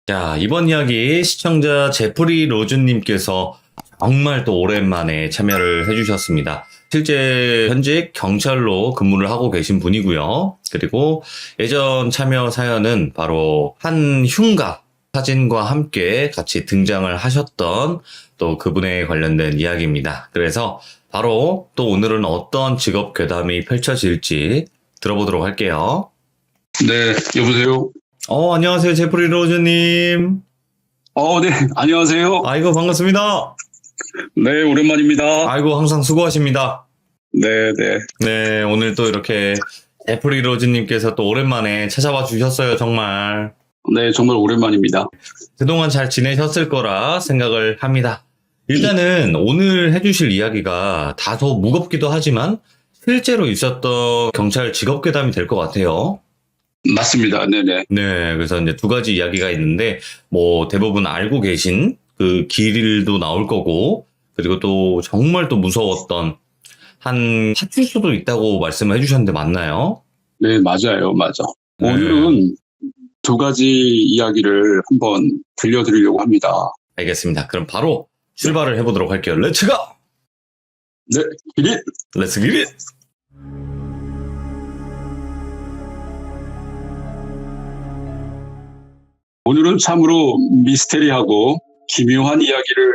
자, 이번 이야기 시청자 제프리 로즈님께서 정말 또 오랜만에 참여를 해주셨습니다. 실제 현직 경찰로 근무를 하고 계신 분이고요. 그리고 예전 참여 사연은 바로 한 흉가 사진과 함께 같이 등장을 하셨던 또 그분에 관련된 이야기입니다. 그래서 바로 또 오늘은 어떤 직업 괴담이 펼쳐질지 들어보도록 할게요. 네, 여보세요? 안녕하세요, 제프리 로즈님. 네, 안녕하세요. 아이고, 반갑습니다. 네, 오랜만입니다. 아이고, 항상 수고하십니다. 네, 네. 네, 오늘 또 이렇게 제프리 로즈님께서 또 오랜만에 찾아와 주셨어요, 정말. 네, 정말 오랜만입니다. 그동안 잘 지내셨을 거라 생각을 합니다. 일단은 오늘 해주실 이야기가 다소 무겁기도 하지만 실제로 있었던 경찰 직업괴담이 될 것 같아요. 맞습니다. 네네. 네, 그래서 이제 두 가지 이야기가 있는데, 뭐, 대부분 알고 계신 그 길도 나올 거고, 그리고 또 정말 또 무서웠던 한 파출소도 있다고 말씀을 해주셨는데 맞나요? 네, 맞아요. 맞아. 네. 오늘은 두 가지 이야기를 한번 들려드리려고 합니다. 알겠습니다. 그럼 바로 출발을 해보도록 할게요. 렛츠 고! 네, 기릿! 렛츠 기릿! 오늘은 참으로 미스테리하고 기묘한 이야기를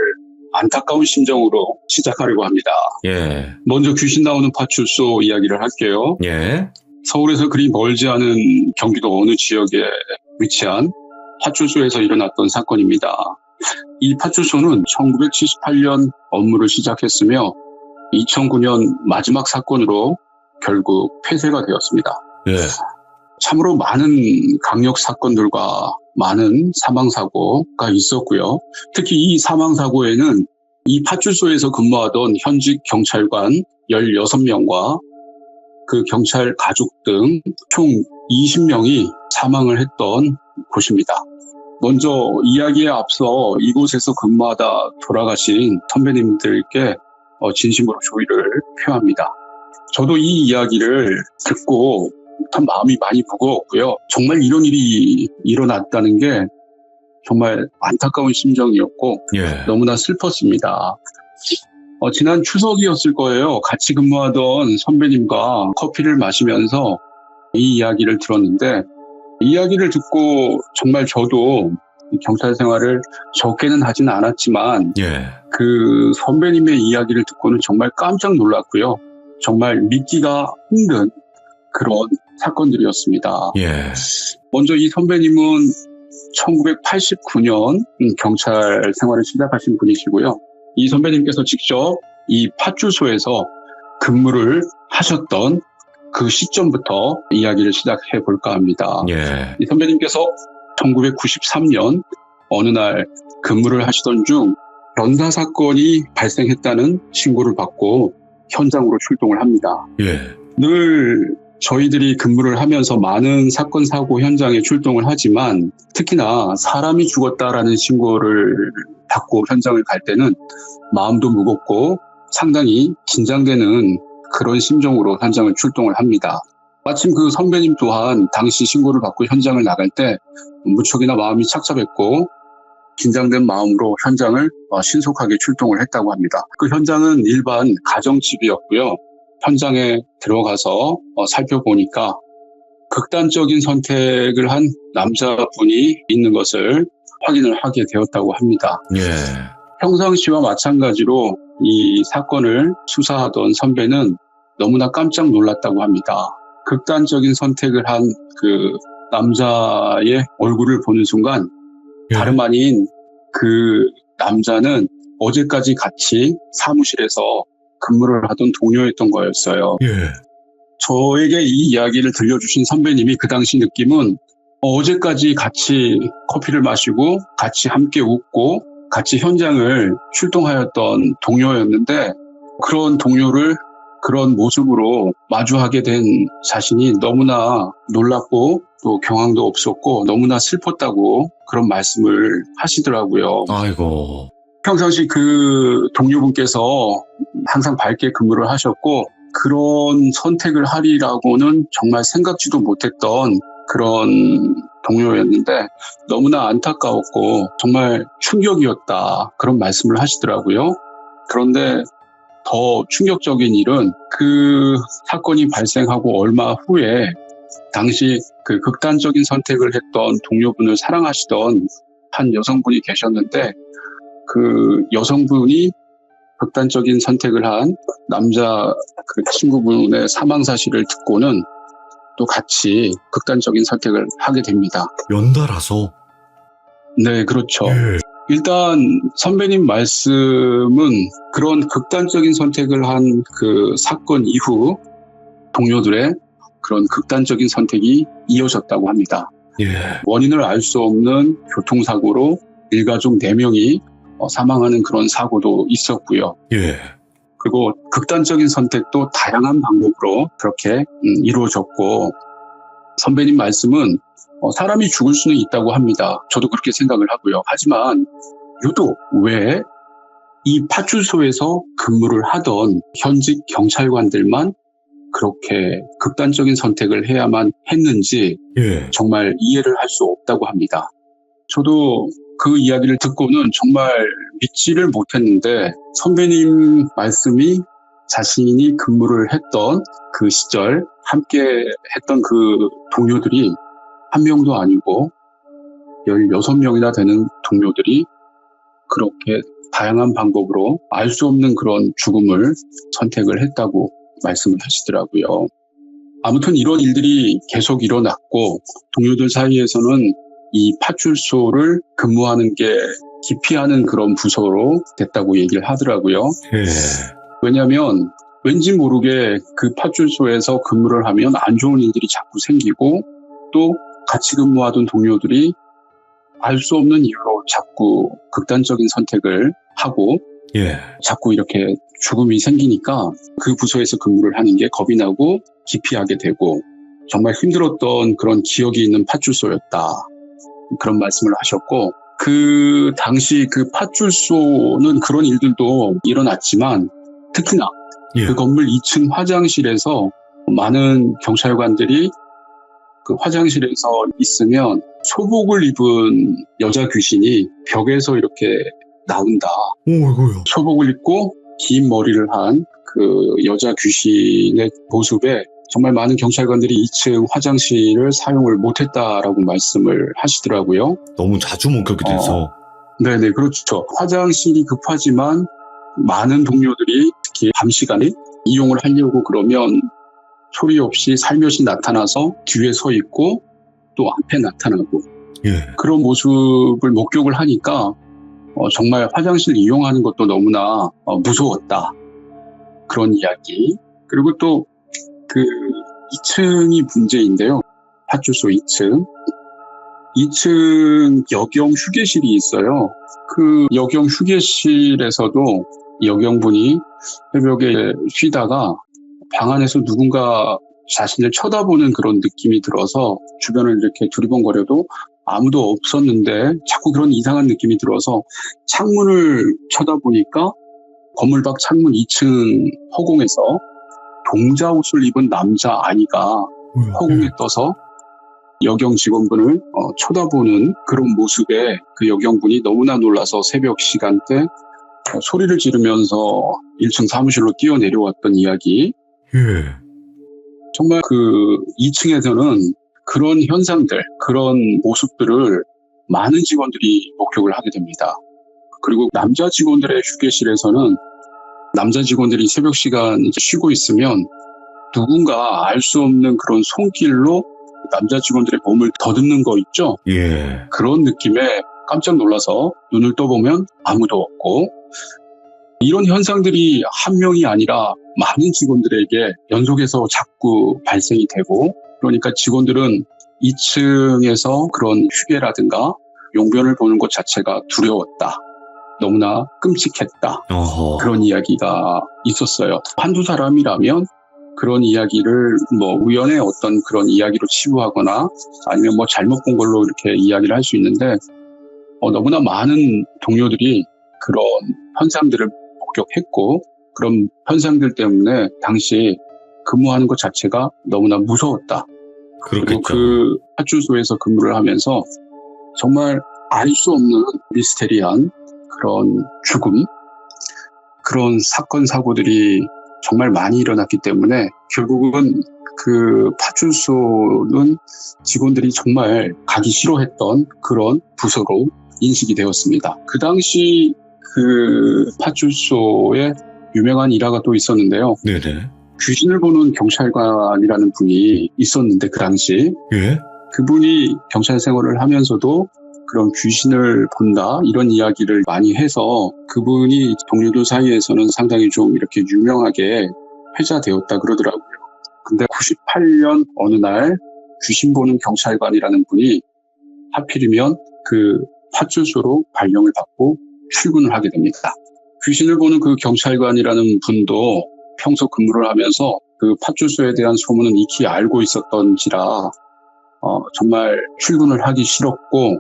안타까운 심정으로 시작하려고 합니다. 예, 먼저 귀신 나오는 파출소 이야기를 할게요. 예, 서울에서 그리 멀지 않은 경기도 어느 지역에 위치한 파출소에서 일어났던 사건입니다. 이 파출소는 1978년 업무를 시작했으며 2009년 마지막 사건으로 결국 폐쇄가 되었습니다. 예, 참으로 많은 강력 사건들과 많은 사망사고가 있었고요. 특히 이 사망사고에는 이 파출소에서 근무하던 현직 경찰관 16명과 그 경찰 가족 등 총 20명이 사망을 했던 곳입니다. 먼저 이야기에 앞서 이곳에서 근무하다 돌아가신 선배님들께 진심으로 조의를 표합니다. 저도 이 이야기를 듣고 참 마음이 많이 무거웠고요. 정말 이런 일이 일어났다는 게 정말 안타까운 심정이었고 예, 너무나 슬펐습니다. 지난 추석이었을 거예요. 같이 근무하던 선배님과 커피를 마시면서 이 이야기를 들었는데 이 이야기를 듣고 정말 저도 경찰 생활을 적게는 하지는 않았지만 예, 그 선배님의 이야기를 듣고는 정말 깜짝 놀랐고요. 정말 믿기가 힘든 그런 사건들이었습니다. 예, 먼저 이 선배님은 1989년 경찰 생활을 시작하신 분이시고요. 이 선배님께서 직접 이 파출소에서 근무를 하셨던 그 시점부터 이야기를 시작해 볼까 합니다. 예, 이 선배님께서 1993년 어느 날 근무를 하시던 중 변사 사건이 발생했다는 신고를 받고 현장으로 출동을 합니다. 예, 늘 저희들이 근무를 하면서 많은 사건 사고 현장에 출동을 하지만 특히나 사람이 죽었다라는 신고를 받고 현장을 갈 때는 마음도 무겁고 상당히 긴장되는 그런 심정으로 현장을 출동을 합니다. 마침 그 선배님 또한 당시 신고를 받고 현장을 나갈 때 무척이나 마음이 착잡했고 긴장된 마음으로 현장을 신속하게 출동을 했다고 합니다. 그 현장은 일반 가정집이었고요. 현장에 들어가서 살펴보니까 극단적인 선택을 한 남자분이 있는 것을 확인을 하게 되었다고 합니다. 예, 평상시와 마찬가지로 이 사건을 수사하던 선배는 너무나 깜짝 놀랐다고 합니다. 극단적인 선택을 한 그 남자의 얼굴을 보는 순간 다름 아닌 그 남자는 어제까지 같이 사무실에서 근무를 하던 동료였던 거였어요. 예, 저에게 이 이야기를 들려주신 선배님이 그 당시 느낌은 어제까지 같이 커피를 마시고 같이 함께 웃고 같이 현장을 출동하였던 동료였는데 그런 동료를 그런 모습으로 마주하게 된 자신이 너무나 놀랍고 또 경황도 없었고 너무나 슬펐다고 그런 말씀을 하시더라고요. 아이고, 평상시 그 동료분께서 항상 밝게 근무를 하셨고 그런 선택을 하리라고는 정말 생각지도 못했던 그런 동료였는데 너무나 안타까웠고 정말 충격이었다. 그런 말씀을 하시더라고요. 그런데 더 충격적인 일은 그 사건이 발생하고 얼마 후에 당시 그 극단적인 선택을 했던 동료분을 사랑하시던 한 여성분이 계셨는데 그 여성분이 극단적인 선택을 한 남자 그 친구분의 사망 사실을 듣고는 또 같이 극단적인 선택을 하게 됩니다. 연달아서. 네, 그렇죠. 예. 일단 선배님 말씀은 그런 극단적인 선택을 한 그 사건 이후 동료들의 그런 극단적인 선택이 이어졌다고 합니다. 예. 원인을 알 수 없는 교통사고로 일가족 4명이 사망하는 그런 사고도 있었고요. 예. 그리고 극단적인 선택도 다양한 방법으로 그렇게 이루어졌고 선배님 말씀은 사람이 죽을 수는 있다고 합니다. 저도 그렇게 생각을 하고요. 하지만 유독 왜 이 파출소에서 근무를 하던 현직 경찰관들만 그렇게 극단적인 선택을 해야만 했는지 예. 정말 이해를 할 수 없다고 합니다. 저도 그 이야기를 듣고는 정말 믿지를 못했는데 선배님 말씀이 자신이 근무를 했던 그 시절 함께 했던 그 동료들이 한 명도 아니고 16명이나 되는 동료들이 그렇게 다양한 방법으로 알 수 없는 그런 죽음을 선택을 했다고 말씀을 하시더라고요. 아무튼 이런 일들이 계속 일어났고 동료들 사이에서는 이 파출소를 근무하는 게 기피하는 그런 부서로 됐다고 얘기를 하더라고요. 예. 왜냐하면 왠지 모르게 그 파출소에서 근무를 하면 안 좋은 일들이 자꾸 생기고 또 같이 근무하던 동료들이 알 수 없는 이유로 자꾸 극단적인 선택을 하고 예. 자꾸 이렇게 죽음이 생기니까 그 부서에서 근무를 하는 게 겁이 나고 기피하게 되고 정말 힘들었던 그런 기억이 있는 파출소였다. 그런 말씀을 하셨고 그 당시 그 파출소는 그런 일들도 일어났지만 특히나 예. 그 건물 2층 화장실에서 많은 경찰관들이 그 화장실에서 있으면 소복을 입은 여자 귀신이 벽에서 이렇게 나온다. 오이고요. 소복을 입고 긴 머리를 한 그 여자 귀신의 모습에 정말 많은 경찰관들이 2층 화장실을 사용을 못했다라고 말씀을 하시더라고요. 너무 자주 목격이 돼서. 네네, 그렇죠. 화장실이 급하지만 많은 동료들이 특히 밤 시간에 이용을 하려고 그러면 소리 없이 살며시 나타나서 뒤에 서 있고 또 앞에 나타나고 예. 그런 모습을 목격을 하니까 정말 화장실 이용하는 것도 너무나 무서웠다. 그런 이야기. 그리고 또 그 2층이 문제인데요. 파출소 2층. 2층 여경 휴게실이 있어요. 그 여경 휴게실에서도 여경분이 새벽에 쉬다가 방 안에서 누군가 자신을 쳐다보는 그런 느낌이 들어서 주변을 이렇게 두리번거려도 아무도 없었는데 자꾸 그런 이상한 느낌이 들어서 창문을 쳐다보니까 건물 밖 창문 2층 허공에서 동자 옷을 입은 남자 아이가 허공에 떠서 여경 직원분을 쳐다보는 그런 모습에 그 여경분이 너무나 놀라서 새벽 시간대 소리를 지르면서 1층 사무실로 뛰어내려왔던 이야기. 예. 정말 그 2층에서는 그런 현상들, 그런 모습들을 많은 직원들이 목격을 하게 됩니다. 그리고 남자 직원들의 휴게실에서는 남자 직원들이 새벽 시간 이제 쉬고 있으면 누군가 알 수 없는 그런 손길로 남자 직원들의 몸을 더듬는 거 있죠? 예. 그런 느낌에 깜짝 놀라서 눈을 떠보면 아무도 없고 이런 현상들이 한 명이 아니라 많은 직원들에게 연속해서 자꾸 발생이 되고 그러니까 직원들은 2층에서 그런 휴게라든가 용변을 보는 것 자체가 두려웠다. 너무나 끔찍했다. 어허. 그런 이야기가 있었어요. 한두 사람이라면 그런 이야기를 뭐 우연의 어떤 그런 이야기로 치부하거나 아니면 뭐 잘못 본 걸로 이렇게 이야기를 할 수 있는데 너무나 많은 동료들이 그런 현상들을 목격했고 그런 현상들 때문에 당시 근무하는 것 자체가 너무나 무서웠다. 그리고 그렇겠죠. 그 파출소에서 근무를 하면서 정말 알 수 없는 미스테리한 그런 죽음, 그런 사건, 사고들이 정말 많이 일어났기 때문에 결국은 그 파출소는 직원들이 정말 가기 싫어했던 그런 부서로 인식이 되었습니다. 그 당시 그 파출소에 유명한 일화가 또 있었는데요. 네네. 귀신을 보는 경찰관이라는 분이 있었는데 그 당시 예? 그분이 경찰 생활을 하면서도 그런 귀신을 본다 이런 이야기를 많이 해서 그분이 동료들 사이에서는 상당히 좀 이렇게 유명하게 회자되었다 그러더라고요. 근데 98년 어느 날 귀신 보는 경찰관이라는 분이 하필이면 그 파출소로 발령을 받고 출근을 하게 됩니다. 귀신을 보는 그 경찰관이라는 분도 평소 근무를 하면서 그 파출소에 대한 소문은 익히 알고 있었던지라 정말 출근을 하기 싫었고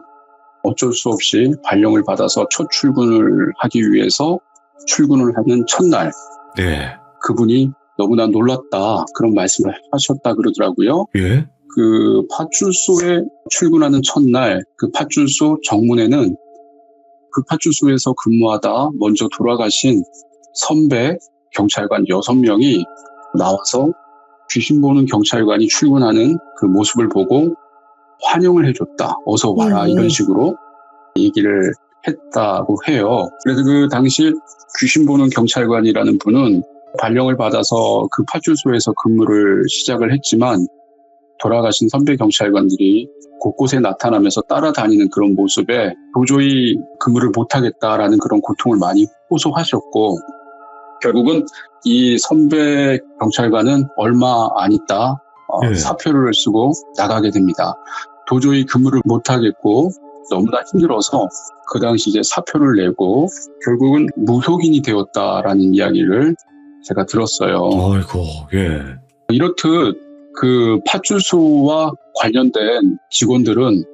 어쩔 수 없이 발령을 받아서 첫 출근을 하기 위해서 출근을 하는 첫날 네. 그분이 너무나 놀랐다 그런 말씀을 하셨다 그러더라고요. 예? 그 파출소에 출근하는 첫날 그 파출소 정문에는 그 파출소에서 근무하다 먼저 돌아가신 선배 경찰관 6명이 나와서 귀신 보는 경찰관이 출근하는 그 모습을 보고 환영을 해줬다. 어서 와라 이런 식으로 얘기를 했다고 해요. 그래서 그 당시 귀신 보는 경찰관이라는 분은 발령을 받아서 그 파출소에서 근무를 시작을 했지만 돌아가신 선배 경찰관들이 곳곳에 나타나면서 따라다니는 그런 모습에 도저히 근무를 못하겠다라는 그런 고통을 많이 호소하셨고 결국은 이 선배 경찰관은 얼마 안 있다 네. 사표를 쓰고 나가게 됩니다. 도저히 근무를 못하겠고 너무나 힘들어서 그 당시 이제 사표를 내고 결국은 무속인이 되었다라는 이야기를 제가 들었어요. 아이고, 예. 이렇듯 그 파출소와 관련된 직원들은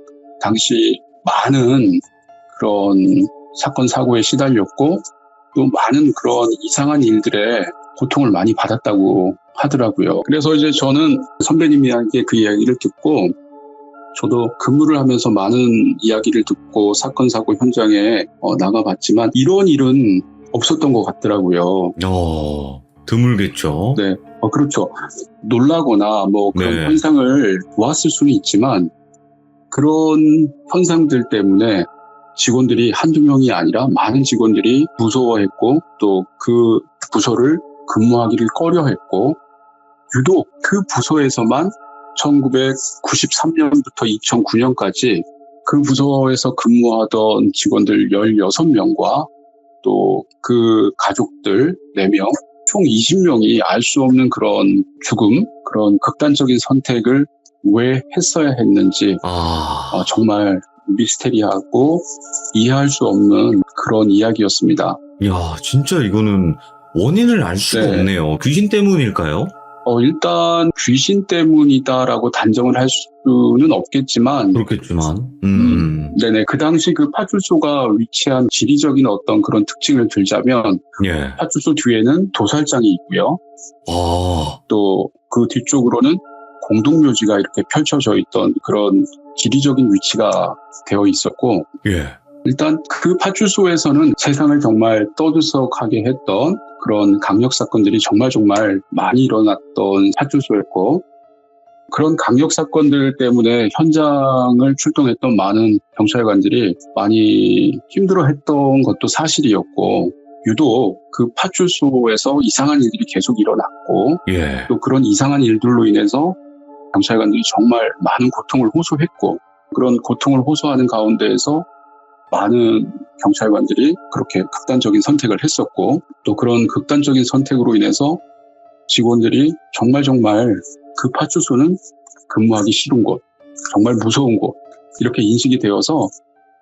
당시 많은 그런 사건 사고에 시달렸고 또 많은 그런 이상한 일들에 고통을 많이 받았다고 하더라고요. 그래서 이제 저는 선배님 이야기의 그 이야기를 듣고 저도 근무를 하면서 많은 이야기를 듣고 사건 사고 현장에 나가봤지만 이런 일은 없었던 것 같더라고요. 드물겠죠. 네, 그렇죠. 놀라거나 뭐 그런 네. 현상을 보았을 수는 있지만 그런 현상들 때문에 직원들이 한두 명이 아니라 많은 직원들이 무서워했고 또 그 부서를 근무하기를 꺼려했고 유독 그 부서에서만 1993년부터 2009년까지 그 부서에서 근무하던 직원들 16명과 또 그 가족들 4명, 총 20명이 알 수 없는 그런 죽음, 그런 극단적인 선택을 왜 했어야 했는지 정말 미스테리하고 이해할 수 없는 그런 이야기였습니다. 야, 진짜 이거는 원인을 알 수가 네. 없네요. 귀신 때문일까요? 일단 귀신 때문이다라고 단정을 할 수는 없겠지만 그렇겠지만, 네네. 그 당시 그 파출소가 위치한 지리적인 어떤 그런 특징을 들자면 예. 파출소 뒤에는 도살장이 있고요. 또 그 뒤쪽으로는 공동묘지가 이렇게 펼쳐져 있던 그런 지리적인 위치가 되어 있었고 예. 일단 그 파출소에서는 세상을 정말 떠들썩하게 했던 그런 강력 사건들이 정말 많이 일어났던 파출소였고 그런 강력 사건들 때문에 현장을 출동했던 많은 경찰관들이 많이 힘들어했던 것도 사실이었고 유독 그 파출소에서 이상한 일들이 계속 일어났고 예. 또 그런 이상한 일들로 인해서 경찰관들이 정말 많은 고통을 호소했고 그런 고통을 호소하는 가운데에서 많은 경찰관들이 그렇게 극단적인 선택을 했었고 또 그런 극단적인 선택으로 인해서 직원들이 정말 그 파출소는 근무하기 싫은 곳, 정말 무서운 곳 이렇게 인식이 되어서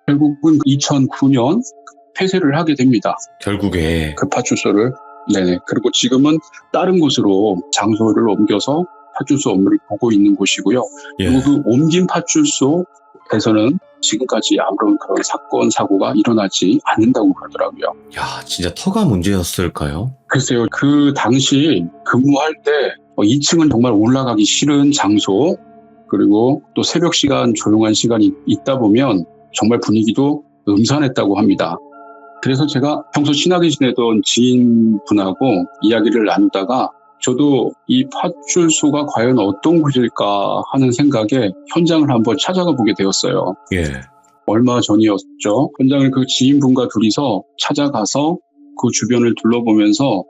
결국은 2009년 폐쇄를 하게 됩니다. 결국에 그 파출소를. 네네. 그리고 지금은 다른 곳으로 장소를 옮겨서 파출소 업무를 보고 있는 곳이고요. 예. 그리고 그 옮긴 파출소에서는 지금까지 아무런 그런 사건, 사고가 일어나지 않는다고 그러더라고요. 야, 진짜 터가 문제였을까요? 글쎄요, 그 당시 근무할 때 2층은 정말 올라가기 싫은 장소, 그리고 또 새벽 시간 조용한 시간이 있다 보면 정말 분위기도 음산했다고 합니다. 그래서 제가 평소 친하게 지내던 지인분하고 이야기를 나누다가 저도 이 파출소가 과연 어떤 곳일까 하는 생각에 현장을 한번 찾아가 보게 되었어요. 예. 얼마 전이었죠. 현장을 그 지인분과 둘이서 찾아가서 그 주변을 둘러보면서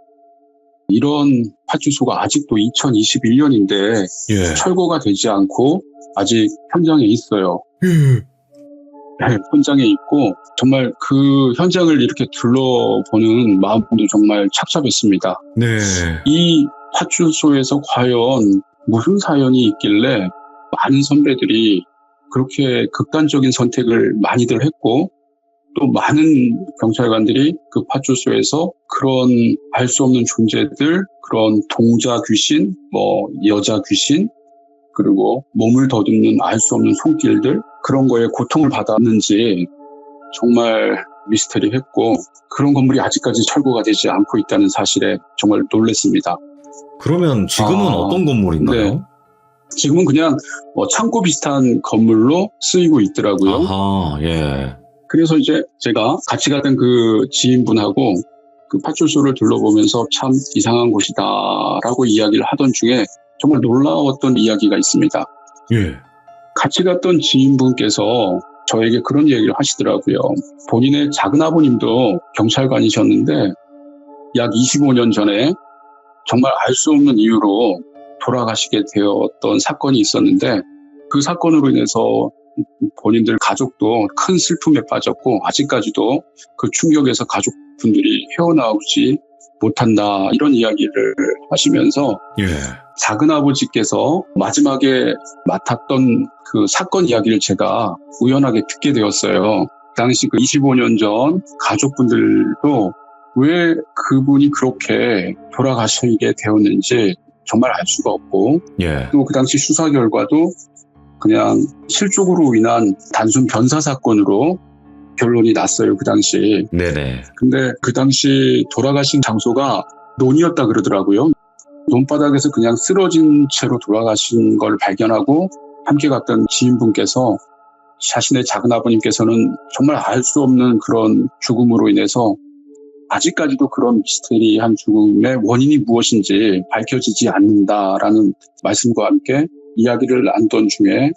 이런 파출소가 아직도 2021년인데 예. 철거가 되지 않고 아직 현장에 있어요. 네, 현장에 있고 정말 그 현장을 이렇게 둘러보는 마음도 정말 착잡했습니다. 네. 이 파출소에서 과연 무슨 사연이 있길래 많은 선배들이 그렇게 극단적인 선택을 많이들 했고 또 많은 경찰관들이 그 파출소에서 그런 알 수 없는 존재들, 그런 동자 귀신, 여자 귀신, 그리고 몸을 더듬는 알 수 없는 손길들 그런 거에 고통을 받았는지 정말 미스터리했고 그런 건물이 아직까지 철거가 되지 않고 있다는 사실에 정말 놀랐습니다. 그러면 지금은 어떤 건물인가요? 네. 지금은 그냥 창고 비슷한 건물로 쓰이고 있더라고요. 아하, 예. 그래서 이제 제가 같이 가던 그 지인분하고 그 파출소를 둘러보면서 참 이상한 곳이다라고 이야기를 하던 중에 정말 놀라웠던 이야기가 있습니다. 예. 같이 갔던 지인분께서 저에게 그런 얘기를 하시더라고요. 본인의 작은 아버님도 경찰관이셨는데 약 25년 전에 정말 알 수 없는 이유로 돌아가시게 되었던 사건이 있었는데 그 사건으로 인해서 본인들 가족도 큰 슬픔에 빠졌고 아직까지도 그 충격에서 가족분들이 헤어나오지 못한다 이런 이야기를 하시면서 예. 작은아버지께서 마지막에 맡았던 그 사건 이야기를 제가 우연하게 듣게 되었어요. 당시 그 25년 전 가족분들도 왜 그분이 그렇게 돌아가시게 되었는지 정말 알 수가 없고 예. 또 그 당시 수사 결과도 그냥 실족으로 인한 단순 변사 사건으로 결론이 났어요. 그 당시. 네네. 근데 그 당시 돌아가신 장소가 논이었다 그러더라고요. 논바닥에서 그냥 쓰러진 채로 돌아가신 걸 발견하고 함께 갔던 지인분께서 자신의 작은아버님께서는 정말 알 수 없는 그런 죽음으로 인해서 아직까지도 그런 미스테리한 죽음의 원인이 무엇인지 밝혀지지 않는다라는 말씀과 함께 이야기를 나누던 중에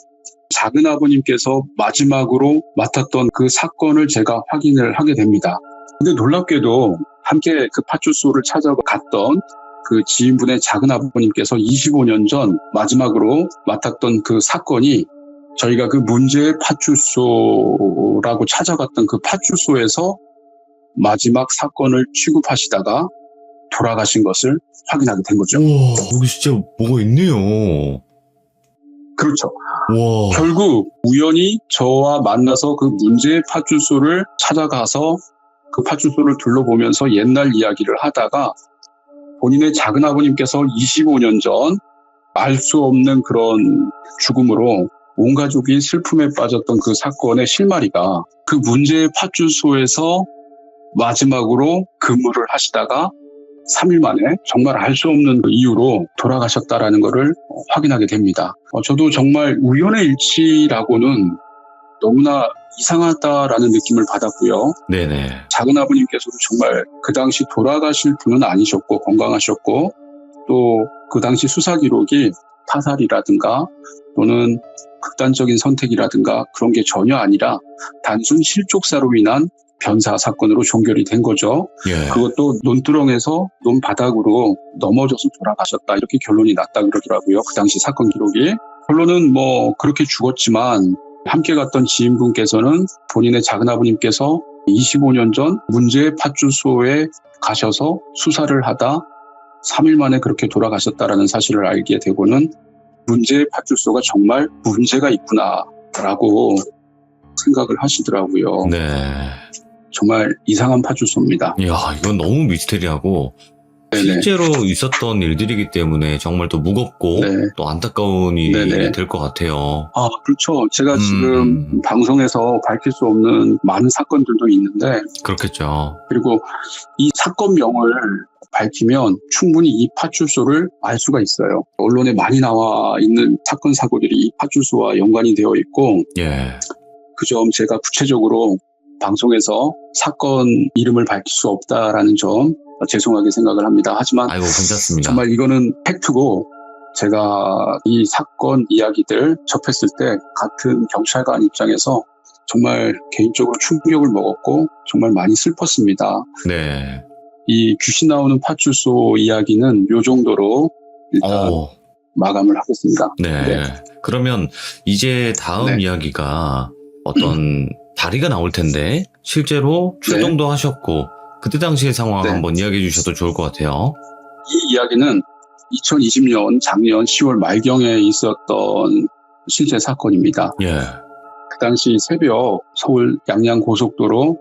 작은아버님께서 마지막으로 맡았던 그 사건을 제가 확인을 하게 됩니다. 근데 놀랍게도 함께 그 파출소를 찾아갔던 그 지인분의 작은아버님께서 25년 전 마지막으로 맡았던 그 사건이 저희가 그 문제의 파출소라고 찾아갔던 그 파출소에서 마지막 사건을 취급하시다가 돌아가신 것을 확인하게 된 거죠. 우와, 여기 진짜 뭐가 있네요. 그렇죠. 와. 결국 우연히 저와 만나서 그 문제의 파출소를 찾아가서 그 파출소를 둘러보면서 옛날 이야기를 하다가 본인의 작은아버님께서 25년 전 알 수 없는 그런 죽음으로 온 가족이 슬픔에 빠졌던 그 사건의 실마리가 그 문제의 파출소에서 마지막으로 근무를 하시다가 3일 만에 정말 알 수 없는 이유로 돌아가셨다라는 것을 확인하게 됩니다. 저도 정말 우연의 일치라고는 너무나 이상하다라는 느낌을 받았고요. 네네. 작은아버님께서도 정말 그 당시 돌아가실 분은 아니셨고 건강하셨고 또 그 당시 수사 기록이 타살이라든가 또는 극단적인 선택이라든가 그런 게 전혀 아니라 단순 실족사로 인한 변사 사건으로 종결이 된 거죠. 예. 그것도 논두렁에서 논바닥으로 넘어져서 돌아가셨다 이렇게 결론이 났다 그러더라고요. 그 당시 사건 기록이. 결론은 그렇게 죽었지만 함께 갔던 지인분께서는 본인의 작은아버님께서 25년 전 문제의 파출소에 가셔서 수사를 하다 3일 만에 그렇게 돌아가셨다라는 사실을 알게 되고는 문제의 파출소가 정말 문제가 있구나라고 생각을 하시더라고요. 네. 정말 이상한 파출소입니다. 이야, 이건 너무 미스테리하고 네네. 실제로 있었던 일들이기 때문에 정말 또 무겁고 네. 또 안타까운 일이 네네. 될 것 같아요. 아, 그렇죠. 제가 지금 방송에서 밝힐 수 없는 많은 사건들도 있는데, 그렇겠죠. 그리고 이 사건명을 밝히면 충분히 이 파출소를 알 수가 있어요. 언론에 많이 나와 있는 사건, 사고들이 이 파출소와 연관이 되어 있고, 예. 그 점 제가 구체적으로 방송에서 사건 이름을 밝힐 수 없다라는 점 죄송하게 생각을 합니다. 하지만 아이고, 괜찮습니다. 정말 이거는 팩트고, 제가 이 사건 이야기들 접했을 때 같은 경찰관 입장에서 정말 개인적으로 충격을 먹었고 정말 많이 슬펐습니다. 네. 이 귀신 나오는 파출소 이야기는 요 정도로 일단 마감을 하겠습니다. 네. 네. 그러면 이제 다음 네. 이야기가 어떤 다리가 나올 텐데 실제로 출동도 하셨고 그때 당시의 상황 네. 한번 이야기해 주셔도 좋을 것 같아요. 이 이야기는 2020년 작년 10월 말경에 있었던 실제 사건입니다. 예. 그 당시 새벽 서울 양양고속도로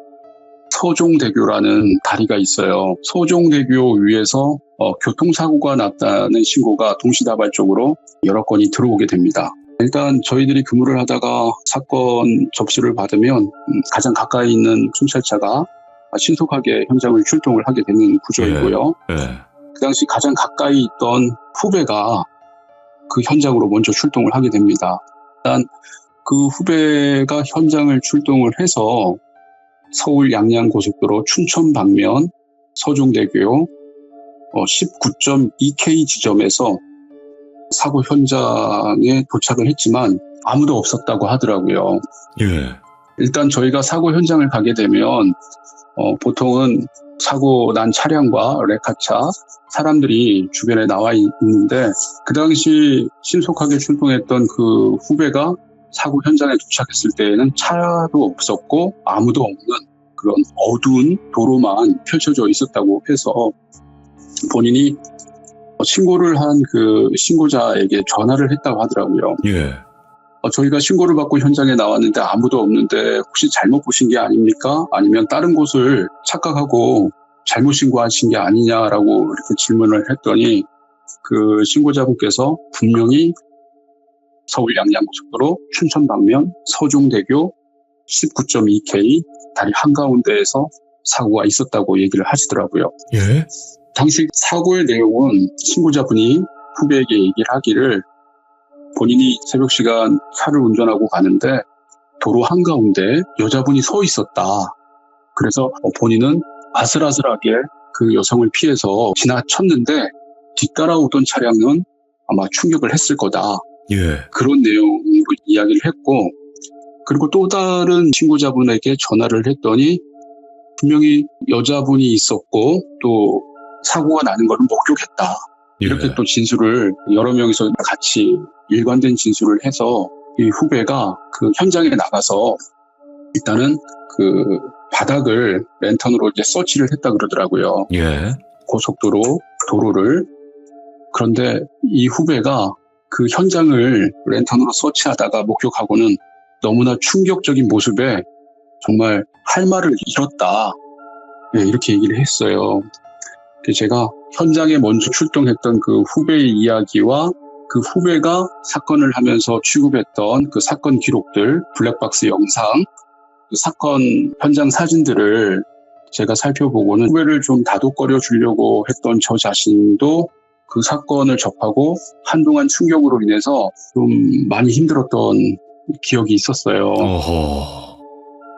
서종대교라는 다리가 있어요. 서종대교 위에서 교통사고가 났다는 신고가 동시다발적으로 여러 건이 들어오게 됩니다. 일단 저희들이 근무를 하다가 사건 접수를 받으면 가장 가까이 있는 순찰차가 신속하게 현장을 출동을 하게 되는 구조이고요. 예. 그 당시 가장 가까이 있던 후배가 그 현장으로 먼저 출동을 하게 됩니다. 일단 그 후배가 현장을 출동을 해서 서울 양양고속도로 춘천 방면 서종대교 19.2K 지점에서 사고 현장에 도착을 했지만 아무도 없었다고 하더라고요. 예. 일단 저희가 사고 현장을 가게 되면 보통은 사고 난 차량과 레카차, 사람들이 주변에 나와 있는데 그 당시 신속하게 출동했던 그 후배가 사고 현장에 도착했을 때에는 차도 없었고 아무도 없는 그런 어두운 도로만 펼쳐져 있었다고 해서 본인이 신고를 한 그 신고자에게 전화를 했다고 하더라고요. 예. 저희가 신고를 받고 현장에 나왔는데 아무도 없는데 혹시 잘못 보신 게 아닙니까? 아니면 다른 곳을 착각하고 잘못 신고하신 게 아니냐라고 이렇게 질문을 했더니 그 신고자분께서 분명히 서울 양양고속도로 춘천 방면 서종대교 19.2K 다리 한가운데에서 사고가 있었다고 얘기를 하시더라고요. 예. 당시 사고의 내용은 신고자분이 후배에게 얘기를 하기를 본인이 새벽 시간 차를 운전하고 가는데 도로 한가운데 여자분이 서 있었다. 그래서 본인은 아슬아슬하게 그 여성을 피해서 지나쳤는데 뒤따라오던 차량은 아마 충격을 했을 거다. 예. 그런 내용으로 이야기를 했고, 그리고 또 다른 신고자분에게 전화를 했더니 분명히 여자분이 있었고 또 사고가 나는 것을 목격했다. 이렇게 또 진술을 여러 명이서 같이 일관된 진술을 해서 이 후배가 그 현장에 나가서 일단은 그 바닥을 랜턴으로 이제 서치를 했다 그러더라고요. 예. 도로를. 그런데 이 후배가 그 현장을 랜턴으로 서치하다가 목격하고는 너무나 충격적인 모습에 정말 할 말을 잃었다. 네, 이렇게 얘기를 했어요. 제가 현장에 먼저 출동했던 그 후배의 이야기와 그 후배가 사건을 하면서 취급했던 그 사건 기록들, 블랙박스 영상, 그 사건 현장 사진들을 제가 살펴보고는 후배를 좀 다독거려 주려고 했던 저 자신도 그 사건을 접하고 한동안 충격으로 인해서 좀 많이 힘들었던 기억이 있었어요. 어허.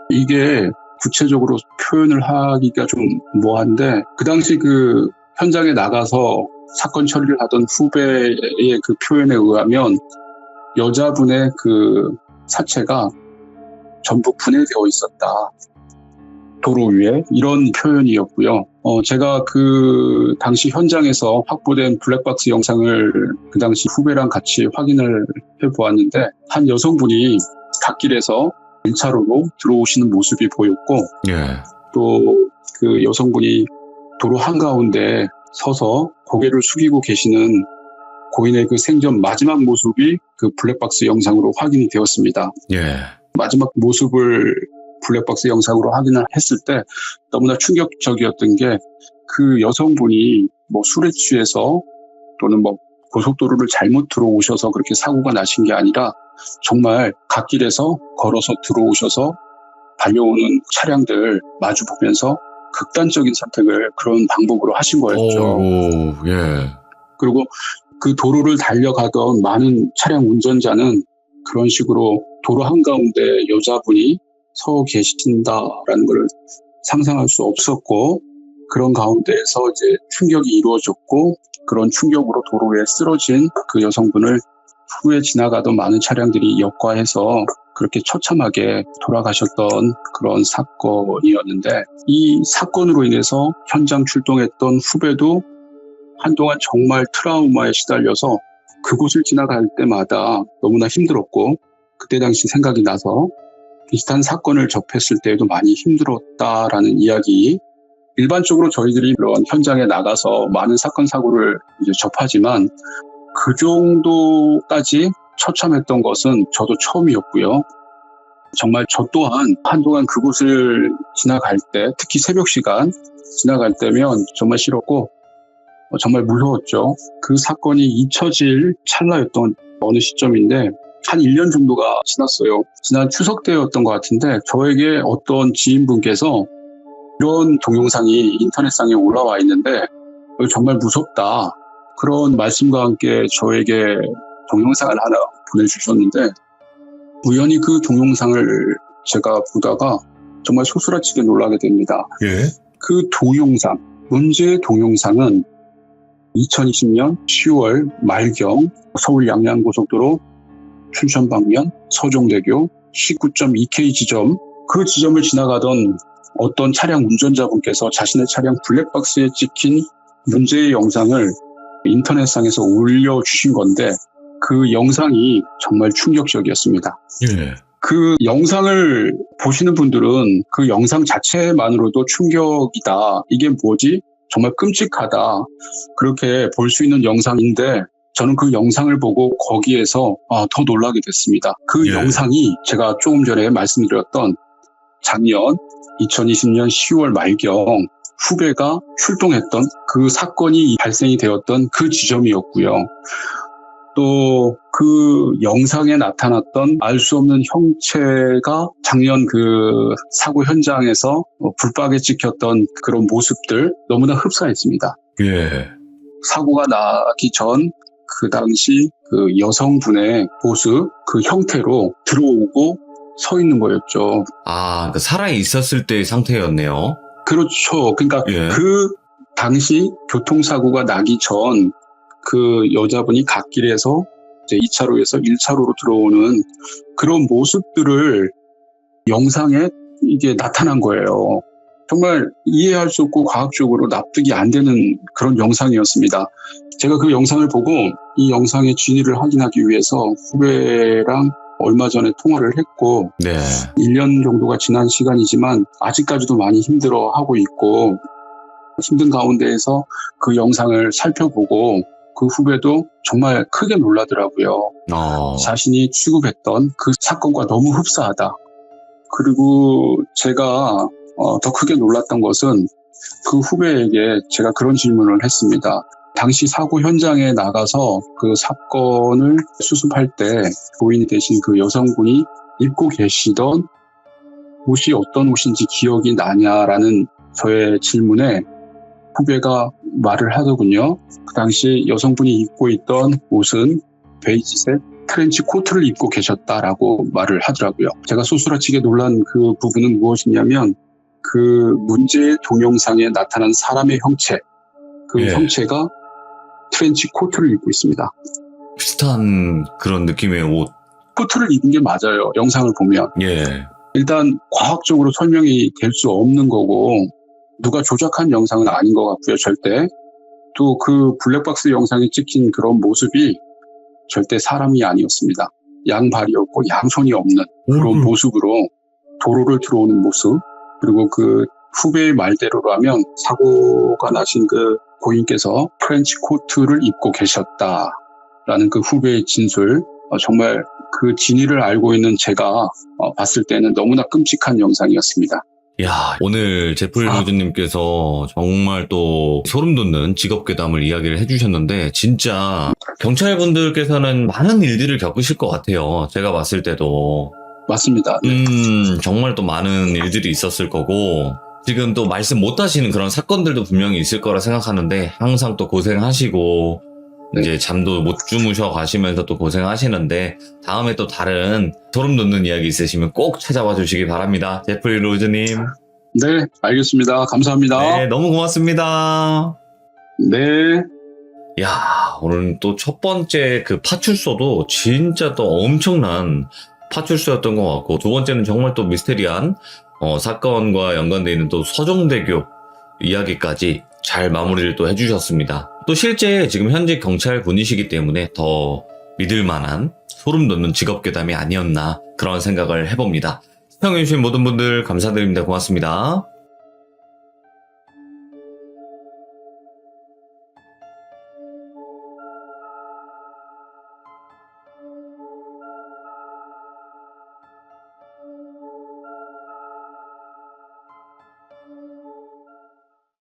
이게 구체적으로 표현을 하기가 좀 뭐한데 그 당시 그 현장에 나가서 사건 처리를 하던 후배의 그 표현에 의하면 여자분의 그 사체가 전부 분해되어 있었다. 도로 위에 이런 표현이었고요. 제가 그 당시 현장에서 확보된 블랙박스 영상을 그 당시 후배랑 같이 확인을 해보았는데 한 여성분이 갓길에서 1차로로 들어오시는 모습이 보였고 예. 또 그 여성분이 도로 한가운데 서서 고개를 숙이고 계시는 고인의 그 생전 마지막 모습이 그 블랙박스 영상으로 확인이 되었습니다. 예. 마지막 모습을 블랙박스 영상으로 확인을 했을 때 너무나 충격적이었던 게 그 여성분이 뭐 술에 취해서 또는 뭐 고속도로를 잘못 들어오셔서 그렇게 사고가 나신 게 아니라 정말 갓길에서 걸어서 들어오셔서 달려오는 차량들 마주 보면서 극단적인 선택을 그런 방법으로 하신 거였죠. 어이구, 예. 그리고 그 도로를 달려가던 많은 차량 운전자는 그런 식으로 도로 한가운데 여자분이 서 계신다라는 걸 상상할 수 없었고, 그런 가운데에서 이제 충격이 이루어졌고, 그런 충격으로 도로에 쓰러진 그 여성분을 후에 지나가던 많은 차량들이 역과해서 그렇게 처참하게 돌아가셨던 그런 사건이었는데, 이 사건으로 인해서 현장 출동했던 후배도 한동안 정말 트라우마에 시달려서 그곳을 지나갈 때마다 너무나 힘들었고, 그때 당시 생각이 나서 비슷한 사건을 접했을 때에도 많이 힘들었다라는 이야기. 일반적으로 저희들이 그런 현장에 나가서 많은 사건 사고를 이제 접하지만 그 정도까지 처참했던 것은 저도 처음이었고요. 정말 저 또한 한동안 그곳을 지나갈 때, 특히 새벽 시간 지나갈 때면 정말 싫었고 정말 무서웠죠. 그 사건이 잊혀질 찰나였던 어느 시점인데 한 1년 정도가 지났어요. 지난 추석 때였던 것 같은데 저에게 어떤 지인분께서 이런 동영상이 인터넷상에 올라와 있는데 정말 무섭다. 그런 말씀과 함께 저에게 동영상을 하나 보내주셨는데 우연히 그 동영상을 제가 보다가 정말 소스라치게 놀라게 됩니다. 예. 그 동영상, 문제의 동영상은 2020년 10월 말경 서울 양양고속도로 춘천 방면 서종대교 19.2K 지점, 그 지점을 지나가던 어떤 차량 운전자분께서 자신의 차량 블랙박스에 찍힌 문제의 영상을 인터넷상에서 올려주신 건데 그 영상이 정말 충격적이었습니다. 예. 그 영상을 보시는 분들은 그 영상 자체만으로도 충격이다. 이게 뭐지? 정말 끔찍하다. 그렇게 볼 수 있는 영상인데 저는 그 영상을 보고 거기에서 더 놀라게 됐습니다. 그 예. 영상이 제가 조금 전에 말씀드렸던 작년 2020년 10월 말경 후배가 출동했던 그 사건이 발생이 되었던 그 지점이었고요. 또 그 영상에 나타났던 알 수 없는 형체가 작년 그 사고 현장에서 불박에 찍혔던 그런 모습들 너무나 흡사했습니다. 예. 사고가 나기 전 그 당시 그 여성분의 모습, 그 형태로 들어오고 서 있는 거였죠. 아, 그 살아 있었을 때의 상태였네요. 그렇죠. 그러니까 예. 그 당시 교통사고가 나기 전 그 여자분이 갓길에서 이제 2차로에서 1차로로 들어오는 그런 모습들을 영상에 이게 나타난 거예요. 정말 이해할 수 없고 과학적으로 납득이 안 되는 그런 영상이었습니다. 제가 그 영상을 보고 이 영상의 진위를 확인하기 위해서 후배랑 얼마 전에 통화를 했고 네. 1년 정도가 지난 시간이지만 아직까지도 많이 힘들어하고 있고 힘든 가운데에서 그 영상을 살펴보고 그 후배도 정말 크게 놀라더라고요. 자신이 취급했던 그 사건과 너무 흡사하다. 그리고 제가 더 크게 놀랐던 것은 그 후배에게 제가 그런 질문을 했습니다. 당시 사고 현장에 나가서 그 사건을 수습할 때 고인이 되신 그 여성분이 입고 계시던 옷이 어떤 옷인지 기억이 나냐라는 저의 질문에 후배가 말을 하더군요. 그 당시 여성분이 입고 있던 옷은 베이지색 트렌치 코트를 입고 계셨다라고 말을 하더라고요. 제가 소스라치게 놀란 그 부분은 무엇이냐면 그 문제의 동영상에 나타난 사람의 형체, 그 예. 형체가 트렌치 코트를 입고 있습니다. 비슷한 그런 느낌의 옷. 코트를 입은 게 맞아요. 영상을 보면. 예. 일단 과학적으로 설명이 될 수 없는 거고 누가 조작한 영상은 아닌 것 같고요. 절대. 또 그 블랙박스 영상에 찍힌 그런 모습이 절대 사람이 아니었습니다. 양발이었고 양손이 없는 그런 모습으로 도로를 들어오는 모습. 그리고 그 후배의 말대로라면 사고가 나신 그 고인께서 프렌치 코트를 입고 계셨다라는 그 후배의 진술. 정말 그 진위를 알고 있는 제가 봤을 때는 너무나 끔찍한 영상이었습니다. 야, 오늘 제프리 로즈님께서 정말 또 소름 돋는 직업괴담을 이야기를 해주셨는데, 진짜 경찰분들께서는 많은 일들을 겪으실 것 같아요. 제가 봤을 때도. 맞습니다. 네. 정말 또 많은 일들이 있었을 거고, 지금 또 말씀 못 하시는 그런 사건들도 분명히 있을 거라 생각하는데, 항상 또 고생하시고, 네. 이제 잠도 못 주무셔 가시면서 또 고생하시는데, 다음에 또 다른 소름 돋는 이야기 있으시면 꼭 찾아와 주시기 바랍니다. 제프리 로즈님. 네, 알겠습니다. 감사합니다. 네, 너무 고맙습니다. 네. 야, 오늘 또 첫 번째 그 파출소도 진짜 또 엄청난 파출소였던 것 같고, 두 번째는 정말 또 미스테리한 사건과 연관되어 있는 또 서종대교 이야기까지 잘 마무리를 또 해주셨습니다. 또 실제 지금 현직 경찰 분이시기 때문에 더 믿을 만한 소름 돋는 직업괴담이 아니었나 그런 생각을 해봅니다. 시청해주신 모든 분들 감사드립니다. 고맙습니다.